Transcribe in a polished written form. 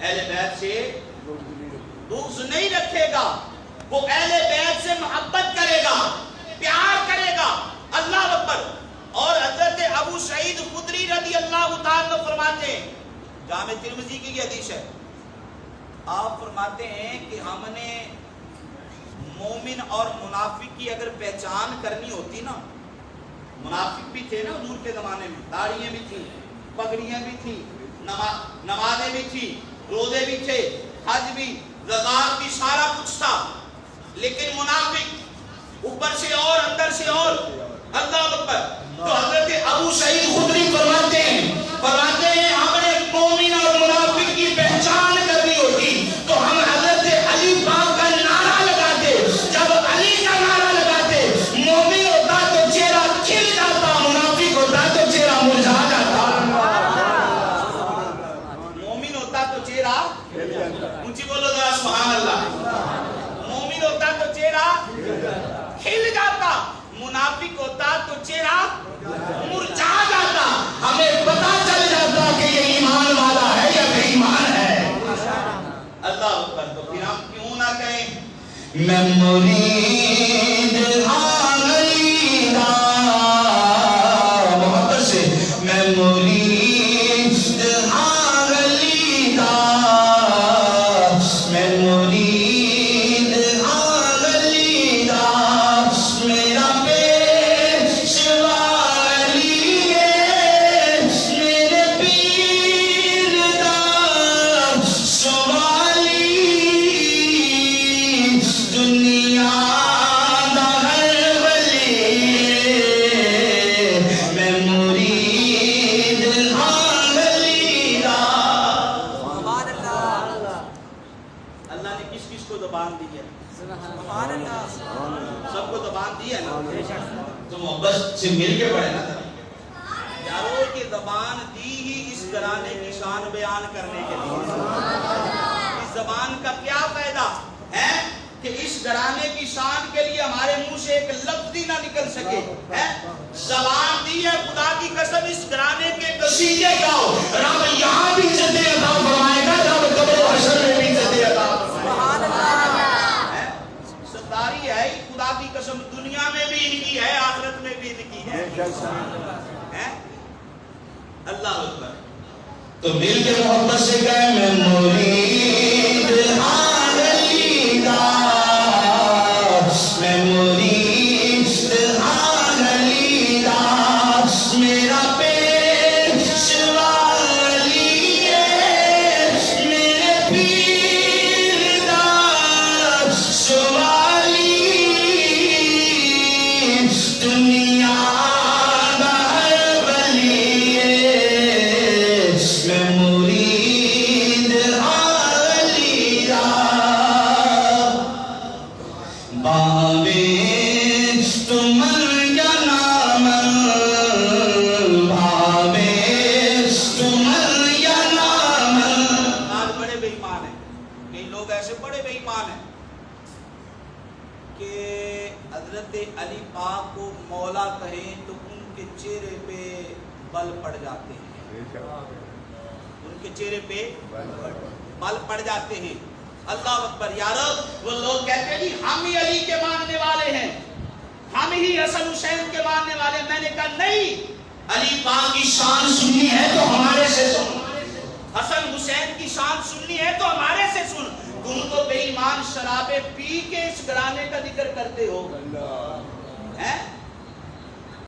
اہل بیت سے بغض نہیں رکھے گا، وہ اہل بیت سے محبت کرے گا، پیار کرے گا۔ اللہ اکبر۔ اور حضرت ابو سعید خدری رضی اللہ تعالیٰ فرماتے ہیں، جامع ترمذی کی یہ حدیث ہے، آپ فرماتے ہیں کہ ہم نے مومن اور منافق کی اگر پہچان کرنی ہوتی نا، منافق بھی تھے نا حضور کے زمانے میں، داڑھیاں بھی تھیں، پگڑیاں بھی تھیں، نمازیں بھی تھیں، روزے بھی تھے، حج بھی، زکات بھی، سارا کچھ تھا، لیکن منافق اوپر سے اور اندر سے اور۔ اللہ اکبر۔ تو حضرت ابو سعید خدری فرماتے ہیں ہم نے مومن اور منافق کی پہچان کرنی ہوتی تو ہم حضرت علی پاک کا نعرہ لگاتے۔ جب علی کا نعرہ لگاتے، مومن ہوتا تو چہرہ کھل جاتا، منافق ہوتا تو چہرہ مرجھا جاتا۔ مومن ہوتا تو چہرہ، اونچی بولو ذرا سبحان اللہ، مومن ہوتا تو چہرہ کھل جاتا، منافق ہوتا تو چہرہ مرجھا جاتا۔ ہمیں پتا چل جاتا کہ یہ ایمان والا ہے یا بے ایمان ہے۔ اللہ اکبر۔ تو پھر ہم کیوں نہ کہیں میں مرید علی دا، محبت سے میں مرید علی دا، میں مرید علی دا، میرا پیشوا علی ہے، میرے پیر دا سوالی، دنیا دا ہر ولی، میں مرید علی دا۔ اللہ نے کس کس کو زبان دی ہے؟ سب کو زبان دی ہے نا، تو محبت سے مل کے پڑھے نا یارو، کہ زبان دی ہی اس گھرانے کی شان بیان کرنے کے لیے۔ اس زبان کا کیا فائدہ ہے کہ اس گھرانے کی شان کے لیے ہمارے منہ سے ایک لفظ ہی نہ نکل سکے۔ زبان دی ہے خدا کی قسم، اس گھرانے کے قصیدے گاؤ، رب یہاں بھی عزت عطا فرمائے گا، رب قبر و حشر میں بھی عزت عطا فرمائے گا۔ ستاری ہے خدا کی قسم، دنیا میں بھی ان کی ہے، آخرت میں بھی ان کی ہے۔ اللہ اکبر۔ تو مل کے محبت سے کہے میں مرید علی دا، میں مرید علی دا، میرا پیشوا علی ہے، میرے پیر دا سوالی، دنیا دا ہر ولی ہے، میں مرید علی دا۔ باوے تمن یا نامن، باوے تمن یا نامن۔ آج بڑے بے ایمان ہیں، کئی لوگ ایسے بڑے بے ایمان ہیں کہ حضرت علی پاک کو مولا کہیں تو ان کے چہرے پہ بل پڑ جاتے ہیں، ان کے چہرے پہ بل پڑ جاتے ہیں۔ اللہ اکبر۔ یارو وہ لوگ کہتے ہیں جی ہم ہی علی کے ماننے والے ہیں، ہم ہی حسن حسین کے ماننے والے ہیں۔ میں نے کہا نہیں، علی پاک کی شان سننی ہے تو ہمارے سے سن، حسن حسین کی شان سننی ہے تو ہمارے سے سن۔ تم تو بے ایمان شرابیں پی کے اس گھرانے کا ذکر کرتے ہو،